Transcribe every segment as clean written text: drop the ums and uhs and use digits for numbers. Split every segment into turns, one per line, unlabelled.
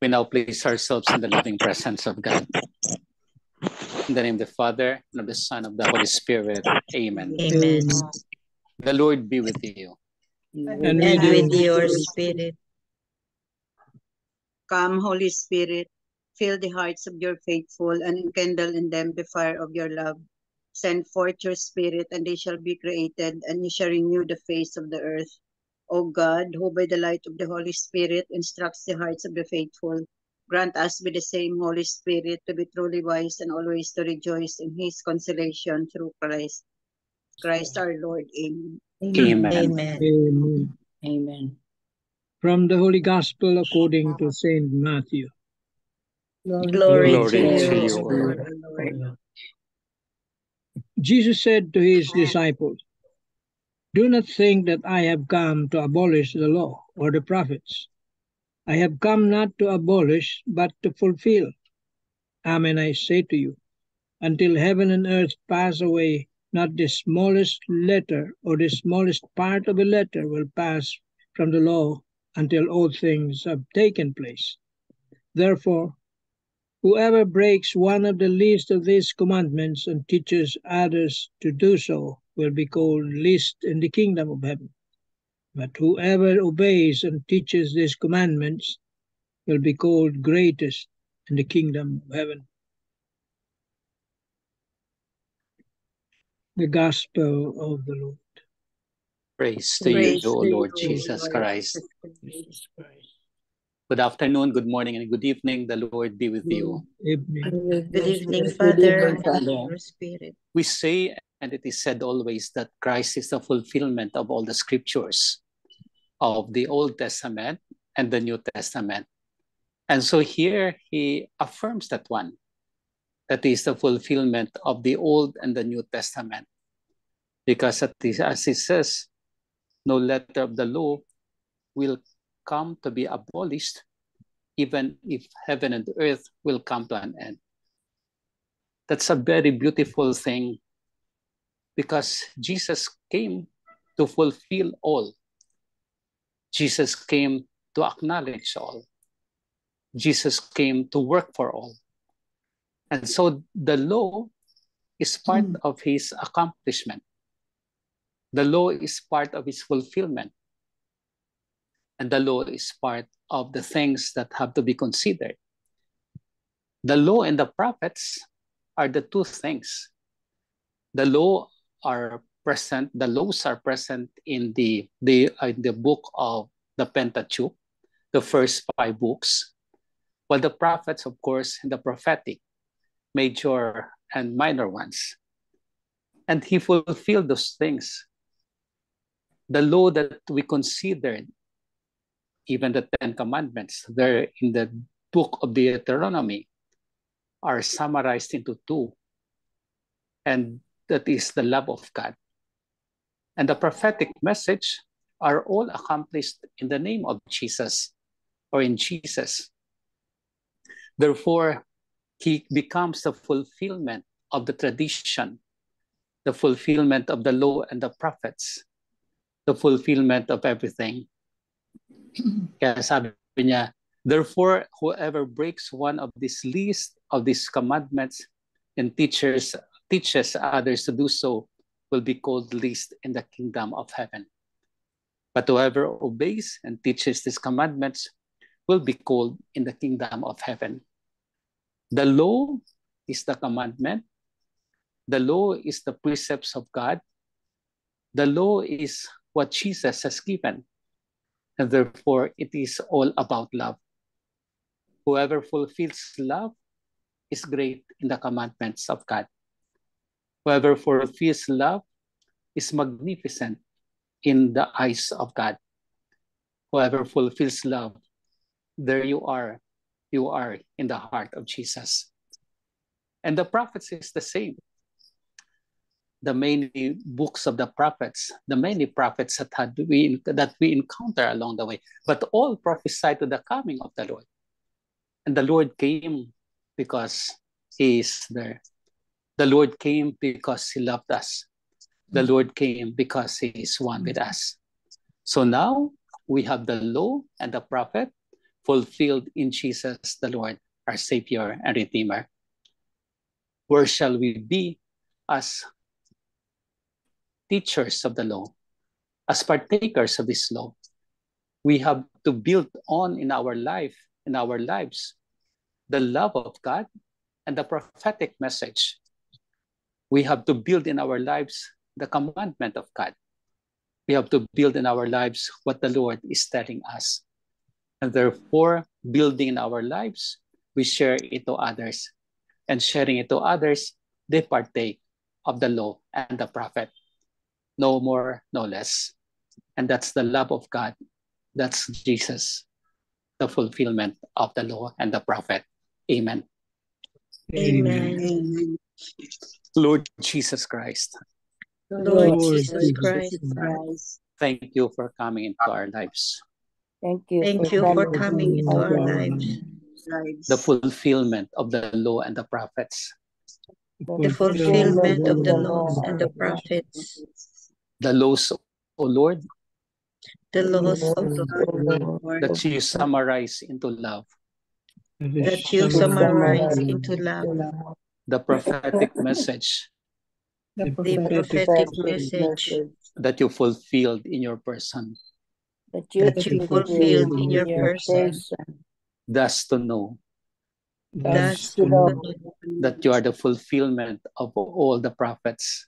We now place ourselves in the loving presence of God. In the name of the Father, and of the Son, of the Holy Spirit. Amen.
Amen.
The Lord be with you.
And with your spirit.
Come, Holy Spirit, fill the hearts of your faithful and enkindle in them the fire of your love. Send forth your Spirit, and they shall be created, and you shall renew the face of the earth. O God, who by the light of the Holy Spirit instructs the hearts of the faithful, grant us with the same Holy Spirit to be truly wise and always to rejoice in his consolation through Christ. Christ our Lord. Amen.
Amen.
Amen.
Amen.
Amen.
From the Holy Gospel according to Saint Matthew.
Glory to
to
you,
you,
O
Lord.
Lord.
Jesus said to his disciples, "Do not think that I have come to abolish the law or the prophets. I have come not to abolish, but to fulfill. Amen, I say to you, until heaven and earth pass away, not the smallest letter or the smallest part of a letter will pass from the law until all things have taken place. Therefore, whoever breaks one of the least of these commandments and teaches others to do so will be called least in the kingdom of heaven. But whoever obeys and teaches these commandments will be called greatest in the kingdom of heaven." The Gospel of the Lord.
Praise to
Praise
you, O
to
Lord
you,
Jesus
Lord
Christ.
Jesus Christ.
Good afternoon, good morning, and good evening. The Lord be with you.
Evening.
Good evening,
Good
Father,
evening, Father.
and your Spirit.
We say, and it is said always, that Christ is the fulfillment of all the scriptures of the Old Testament and the New Testament. And so here he affirms that one, that is the fulfillment of the Old and the New Testament. Because as he says, no letter of the law will come to be abolished, even if heaven and earth will come to an end. That's a very beautiful thing, because Jesus came to fulfill all. Jesus came to acknowledge all. Jesus came to work for all. And so the law is part of his accomplishment. The law is part of his fulfillment. And the law is part of the things that have to be considered. The law and the prophets are the two things. The laws are present in the book of the Pentateuch, the first 5 books, while the prophets, of course, in the prophetic, major and minor ones. And he fulfilled those things. The law that we considered, even the 10 Commandments, there in the book of Deuteronomy, are summarized into 2. And that is the love of God. And the prophetic message are all accomplished in the name of Jesus, or in Jesus. Therefore, he becomes the fulfillment of the tradition, the fulfillment of the law and the prophets, the fulfillment of everything. Kaya sabi niya, therefore, whoever breaks one of these least of these commandments and teaches others to do so will be called least in the kingdom of heaven. But whoever obeys and teaches these commandments will be called in the kingdom of heaven. The law is the commandment. The law is the precepts of God. The law is what Jesus has given. And therefore, it is all about love. Whoever fulfills love is great in the commandments of God. Whoever fulfills love is magnificent in the eyes of God. Whoever fulfills love, there you are in the heart of Jesus. And the prophets is the same. The many books of the prophets, the many prophets that we encounter along the way, but all prophesied to the coming of the Lord. And the Lord came because he is there. The Lord came because he loved us. The Lord came because he is one with us. So now we have the law and the prophet fulfilled in Jesus the Lord, our Savior and Redeemer. Where shall we be as teachers of the law, as partakers of this law? We have to build on in our lives, the love of God and the prophetic message. We have to build in our lives the commandment of God. We have to build in our lives what the Lord is telling us. And therefore, building in our lives, we share it to others. And sharing it to others, they partake of the law and the prophet. No more, no less. And that's the love of God. That's Jesus, the fulfillment of the law and the prophet. Amen.
Amen.
Amen.
Lord Jesus Christ,
Lord
Lord
Jesus
Jesus
Christ,
Christ,
thank you for coming into our lives.
Thank you
thank you for coming into our lives.
lives,
The fulfillment of the law and the prophets.
The fulfillment of the laws and the prophets.
The laws, O Lord,
The laws of
Lord,
that you summarize into love.
that you summarize into love.
The prophetic message
The prophetic message
that you fulfilled in your person.
that you fulfilled in your person.
Thus to know
Thus,
that you are the fulfillment of all the prophets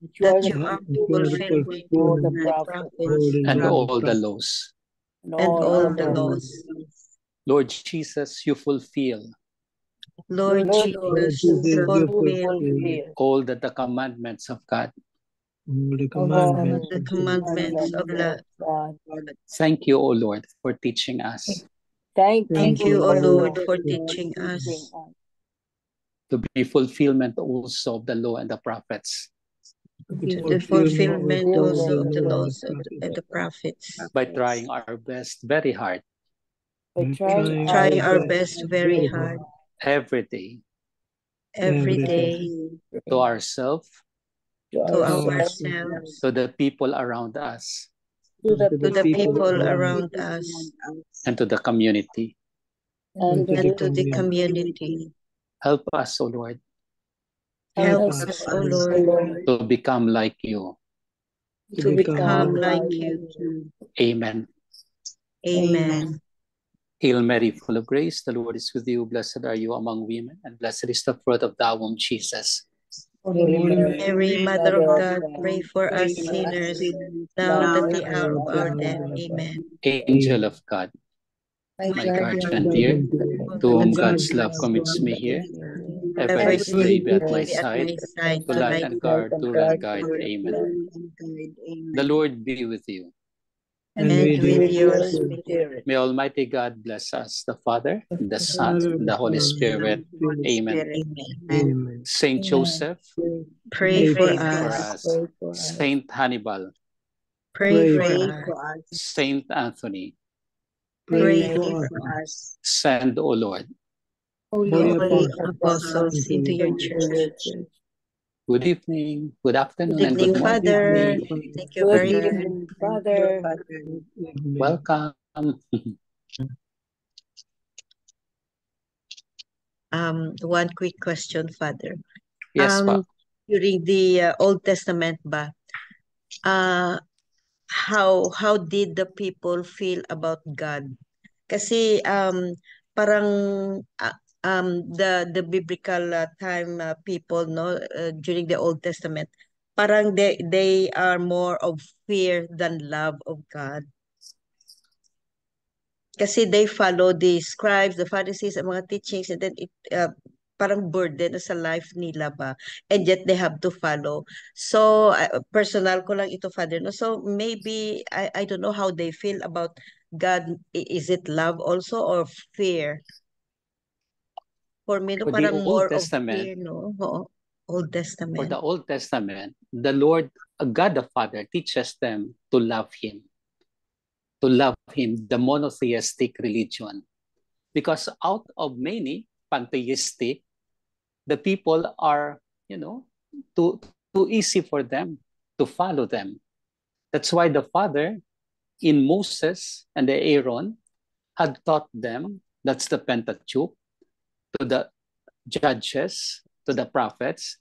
that you are the fulfillment of the prophets
and all the laws.
and all the laws.
Lord Jesus, you fulfill
Lord Jesus, fulfill
all the commandments of God.
the commandments of God.
Thank you, O Lord, for teaching us
Thank you, O Lord, for teaching us
to be fulfillment also of the law and the prophets
the fulfillment also of the laws and the prophets.
by trying our best very hard
Trying our best very hard
every day
every day
to ourselves,
to ourselves,
to the people around us,
to the people around us,
and to the community.
and to the community.
Help us, O Lord,
Help us, O Lord,
to become like you.
to become like you.
Amen.
Amen.
Hail Mary, full of grace, the Lord is with you. Blessed are you among women, and blessed is the fruit of thy womb, Jesus.
Mary, Mother of God, pray for us sinners, now and at the hour of our death. Amen.
Angel of God, my guardian dear, to whom God's love commits me here, ever stay be at my side, to light and guard, to guide. Amen. The Lord be with you.
And with your spirit.
May Almighty God bless us, the Father, the Son, and the Holy Spirit. Amen.
Amen.
Saint Joseph,
Pray for
for
us.
us. Saint Hannibal,
Pray for us.
Saint Anthony,
Pray for us.
send, O Lord.
Holy apostles into your church.
Good evening, good afternoon,
Good
and
evening,
good morning.
Father. Thank you very much.
Father.
Welcome.
One quick question, Father.
Yes, pa.
During the Old Testament ba, how did the people feel about God? Kasi parang the biblical time people during the Old Testament, parang they are more of fear than love of God. Kasi they follow the scribes, the Pharisees, ang mga teachings, and then it parang burden sa life nila ba, and yet they have to follow. So personal ko lang ito, Father, no? So maybe I don't know how they feel about God. Is it love also or fear? For me, no,
For the
parang
Old
more of
Testament,
fear, no? Oo, Old
for
Testament.
the Old Testament, the Lord, God the Father, teaches them to love Him, the monotheistic religion. Because out of many pantheistic, the people are, too easy for them to follow them. That's why the Father in Moses and the Aaron had taught them, that's the Pentateuch, to the judges, to the prophets,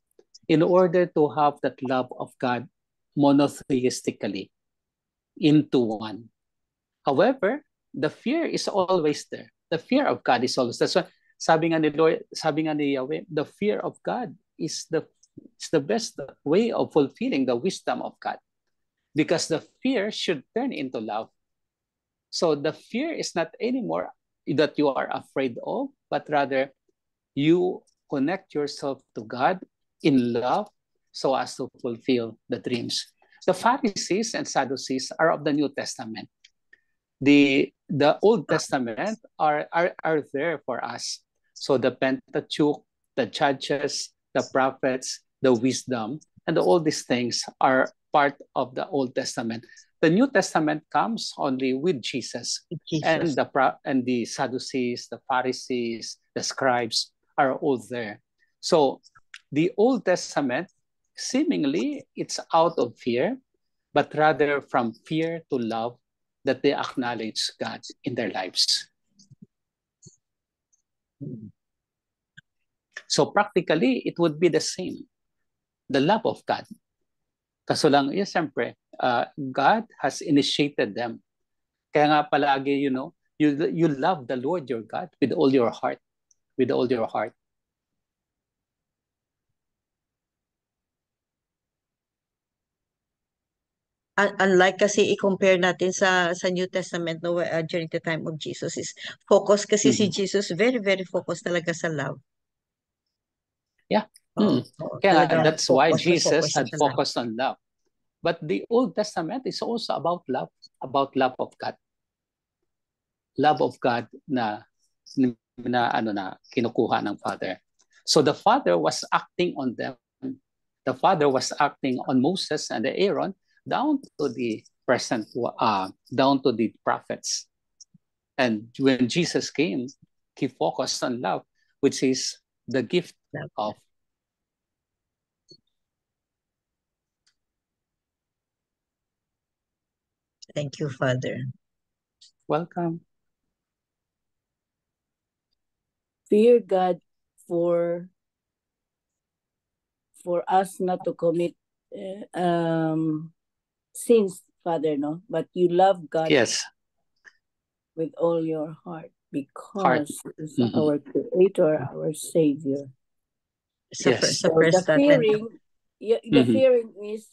in order to have that love of God monotheistically into one. However, the fear is always there. The fear of God is always there. That's why sabi nga ni Lord, sabi nga ni Yahweh, the fear of God is the best way of fulfilling the wisdom of God, because the fear should turn into love. So the fear is not anymore that you are afraid of, but rather you connect yourself to God in love so as to fulfill the dreams. The Pharisees and Sadducees are of the New Testament. The Old Testament are there for us. So the Pentateuch, the Judges, the prophets, the wisdom, and all these things are part of the Old Testament. The New Testament comes only with Jesus. And the Sadducees, the Pharisees, the scribes are all there. So the Old Testament, seemingly, it's out of fear, but rather from fear to love, that they acknowledge God in their lives. So practically, it would be the same. The love of God. Kaso lang, yes, siyempre, God has initiated them. Kaya nga palagi, you love the Lord your God with all your heart. With all your heart.
Unlike kasi i-compare natin sa New Testament no, during the time of Jesus is focus kasi si Jesus very very focused talaga sa love.
Yeah. Kaya nga, that's why Jesus had focused on love. But the Old Testament is also about love of God. Love of God na kinukuha ng Father. So the Father was acting on them. The Father was acting on Moses and Aaron down to the present, down to the prophets. And when Jesus came, he focused on love, which is the gift of.
Thank you, Father.
Welcome.
Fear God for us not to commit sins, Father, no? But you love God.
Yes.
With all your heart, because He's our Creator, our Savior.
Yes.
So the fearing is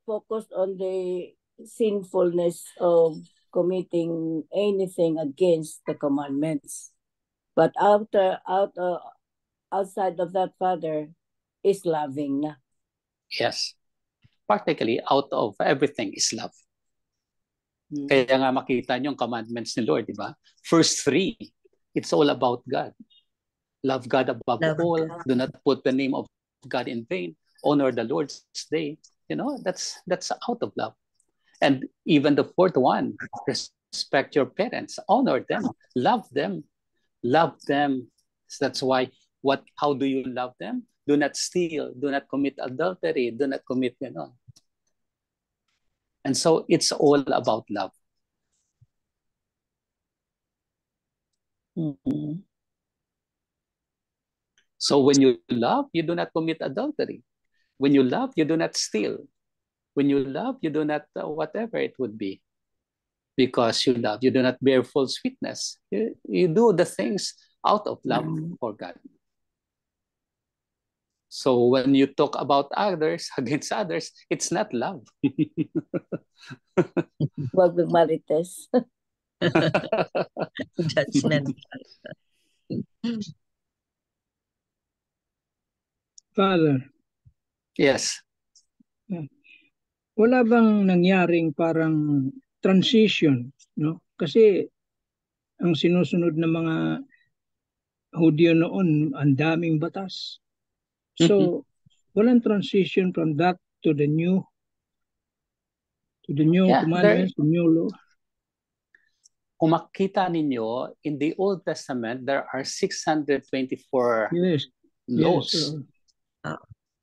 focused on the sinfulness of committing anything against the commandments. But outside of that, Father, is loving na.
Yes. Practically, out of everything is love. Kaya nga makita niyo yung commandments ni Lord, di ba? First 3, it's all about God. Love God above all. Do not put the name of God in vain. Honor the Lord's day. That's out of love. And even the 4th one, respect your parents. Honor them. Love them. Love them. That's why, how do you love them? Do not steal. Do not commit adultery. Do not commit, And so it's all about love. So when you love, you do not commit adultery. When you love, you do not steal. When you love, you do not whatever it would be. Because you love, you do not bear false witness. You do the things out of love for God. So when you talk about others, against others, it's not love.
Wag magmarites.
Judgment.
Father.
Yes.
Wala bang nangyaring parang transition, no? Kasi ang sinusunod ng mga Hudyo noon, ang daming batas. So, walang transition from that to the new commandments, the new law.
Kung makita ninyo, in the Old Testament, there are 624 laws. Yes.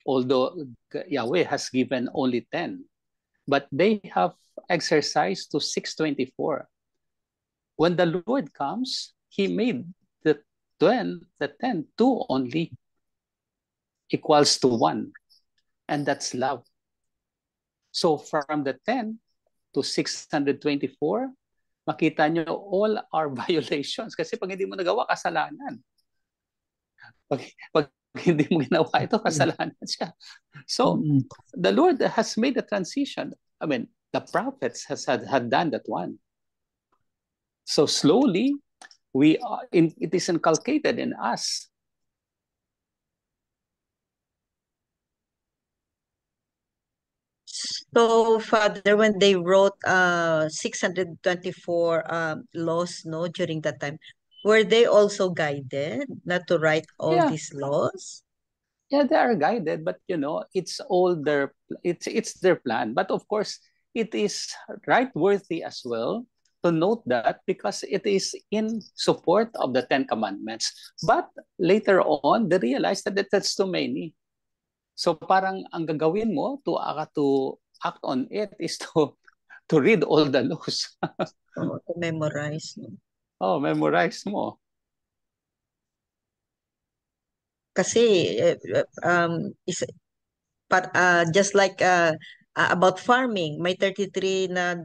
Although Yahweh has given only 10. But they have exercised to 624. when the Lord comes, he made the 10, 2 only equals to 1. And that's love. So from the 10 to 624, makita nyo all our violations. Kasi pag hindi mo nagawa, kasalanan. Pag hindi mo ginawa ito, kasalanan siya. So the Lord has made a transition. I mean, the prophets had done that one. So slowly, it is inculcated in us.
So, Father, when they wrote 624 laws, no, during that time, were they also guided not to write all
Yeah.
these laws?
Yeah, they are guided, but it's all it's their plan. But of course, it is right worthy as well to note that because it is in support of the 10 Commandments. But later on, they realized that that's too many. So parang ang gagawin mo to act on it is to read all the laws.
To memorize. No?
Oh, memorize mo.
Kasi just like about farming, may 33 na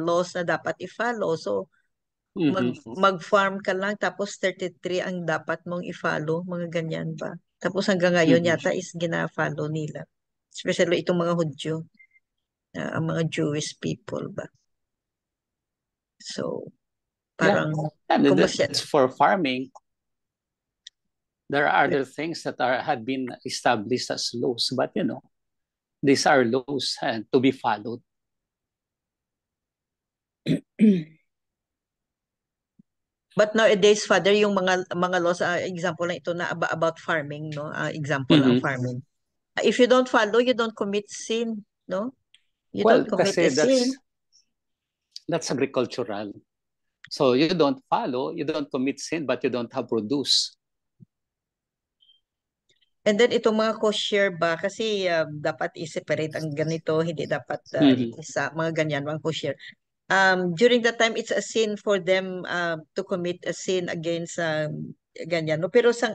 laws na dapat i-follow. So mag-farm ka lang tapos 33 ang dapat mong i-follow, mga ganyan ba? Tapos hanggang ngayon yata is gina-follow nila. Especially itong mga Hudyo, ang mga Jewish people ba. So parang
that's for farming. There are other things that had been established as laws, but these are laws and to be followed.
But nowadays, Father, yung mga laws, example lang ito na about farming, no? Example lang farming. If you don't follow, you don't commit sin, no? You don't commit a sin.
That's agricultural. So you don't follow, you don't commit sin, but you don't have produce.
And then itong mga co-share ba, kasi dapat i-separate ang ganito, hindi dapat isa, mga ganyan, mga co-share. During that time, it's a sin for them to commit a sin against ganyan, no? Pero sa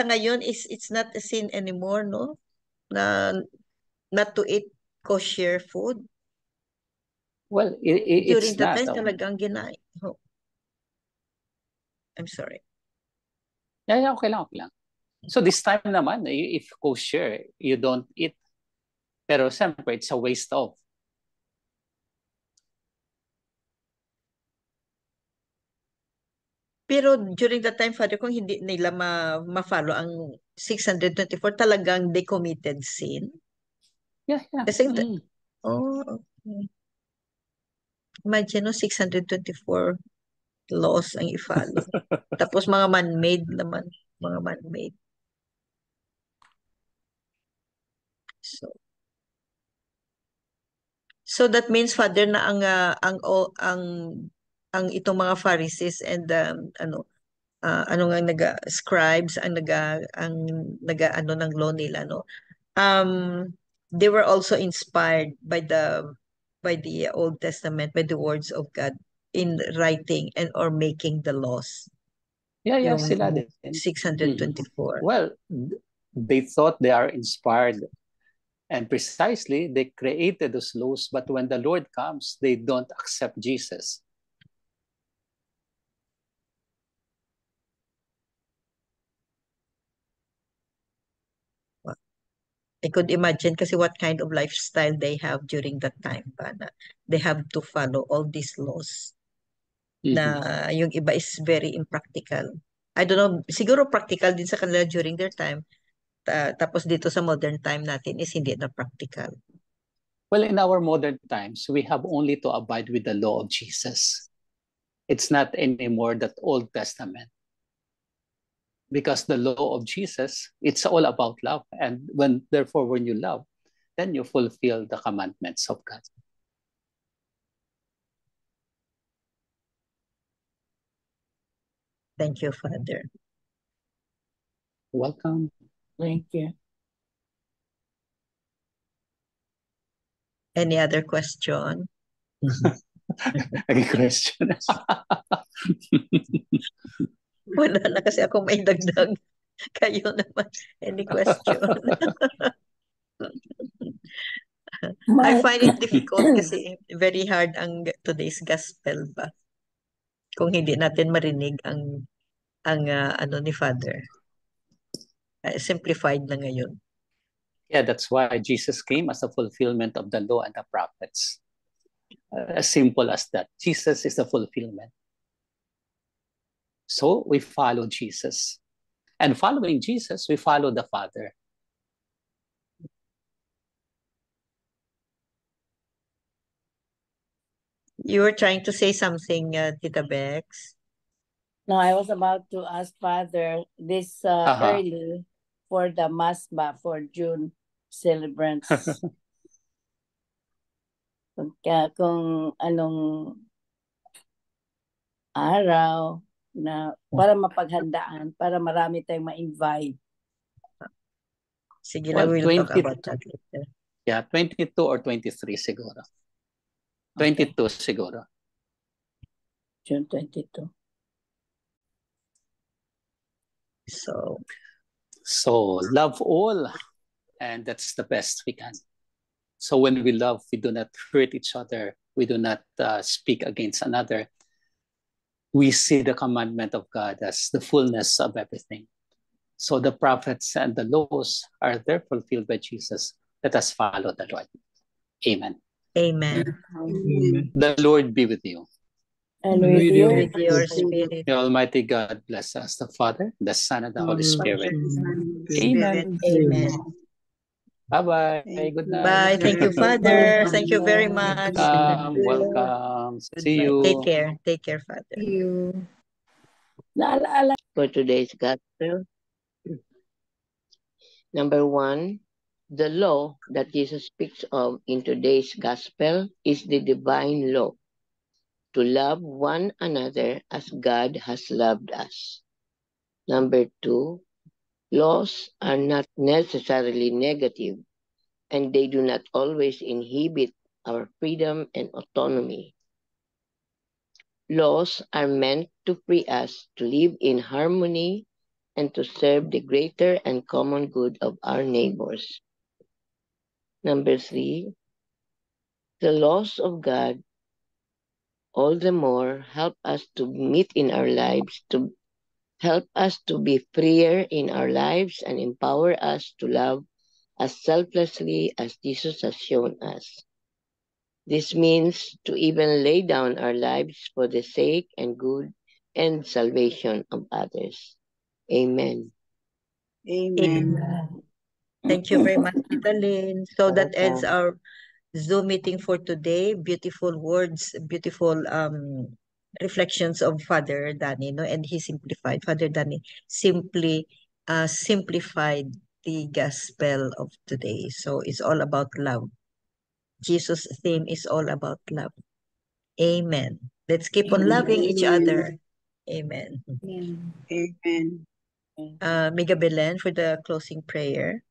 ngayon, it's not a sin anymore, no? Na not to eat kosher food.
Well,
during
it's
that
not.
time talagang I'm sorry.
Yeah, okay lang, okay lang. So this time naman, if kosher, you don't eat. Pero siyempre, it's a waste of.
Pero during that time, Father, kung hindi nila ma-follow ang 624, talagang they committed sin?
Yeah.
Kasi, okay. Imagine, 624 laws ang i-follow. Tapos mga man-made naman. Mga man-made. So that means, Father, na ang itong mga Pharisees and scribes ang ng law nila, no? They were also inspired by the Old Testament, by the words of God in writing and or making the laws.
Yeah, sila din.
624.
Well, they thought they are inspired. And precisely, they created those laws, but when the Lord comes, they don't accept Jesus.
I could imagine kasi what kind of lifestyle they have during that time. They have to follow all these laws. Na yung iba is very impractical. I don't know, siguro practical din sa kanila during their time. Tapos dito sa modern time natin is hindi na practical.
Well, in our modern times, we have only to abide with the law of Jesus. It's not anymore that Old Testament. Because the law of Jesus, it's all about love. And therefore, when you love, then you fulfill the commandments of God.
Thank you, Father.
Welcome.
Thank you.
Any other question?
Any question?
Wala na kasi ako may dagdag. Kayo naman. Any question? I find it difficult kasi very hard ang today's gospel ba. Kung hindi natin marinig ang ano ni Father. Simplified na ngayon.
Yeah, that's why Jesus came as a fulfillment of the law and the prophets. As simple as that. Jesus is the fulfillment. So we follow Jesus. And following Jesus, we follow the Father.
You were trying to say something, Tita Bex?
No, I was about to ask Father this early for the Mass ba for June celebrants. Kung anong araw na para mapaghandaan, para marami tayong ma-invite.
Sige lang, we'll talk about that later.
Yeah, 22 or 23 siguro. 22 siguro.
June 22.
So love all, and that's the best we can. So when we love, we do not hurt each other. We do not speak against another. We see the commandment of God as the fullness of everything. So the prophets and the laws are there fulfilled by Jesus. Let us follow the Lord. Amen.
Amen.
Amen.
The Lord be with you.
And with you.
With your spirit.
The Almighty God bless us, the Father, the Son, and the Holy Spirit.
Amen.
Amen.
Bye-bye. Good night.
Bye. Thank you, Father. Thank you very much.
Welcome. See you.
Take care. Take care, Father.
See you. Naalala.
For today's gospel, number 1, the law that Jesus speaks of in today's gospel is the divine law, to love one another as God has loved us. Number 2, laws are not necessarily negative, and they do not always inhibit our freedom and autonomy. Laws are meant to free us to live in harmony and to serve the greater and common good of our neighbors. Number 3, the laws of God all the more help us to meet in our lives, to help us to be freer in our lives and empower us to love as selflessly as Jesus has shown us. This means to even lay down our lives for the sake and good and salvation of others. Amen.
Amen.
Thank you very much, Tita Lynn. So that ends our Zoom meeting for today. Beautiful words, beautiful reflections of Father Danny, no? And he simplified. Father Danny simply simplified the gospel of today. So it's all about love. Jesus' theme is all about love. Amen. Let's keep on loving each other. Amen.
Amen.
Miga Belen for the closing prayer.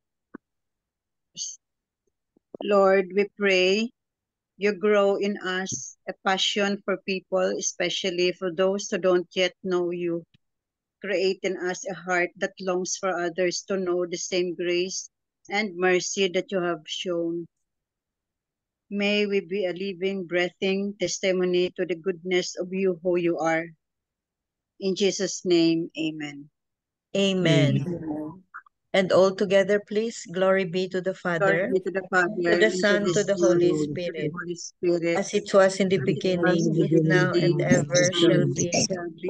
Lord, we pray you grow in us a passion for people, especially for those who don't yet know you. Create in us a heart that longs for others to know the same grace and mercy that you have shown. May we be a living, breathing testimony to the goodness of you, who you are. In Jesus' name, amen.
Amen. And all together, please, glory be to the Father,
Glory be to the Father,
to the Son, to the Holy Spirit, as it was in the beginning, is now, and ever shall be,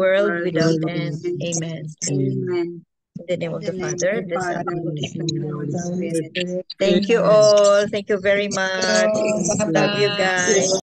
world without end. Amen.
Amen.
In the name of the Father, the Son, and the Holy Spirit.
Spirit.
Thank you all. Thank you very much. Love you guys.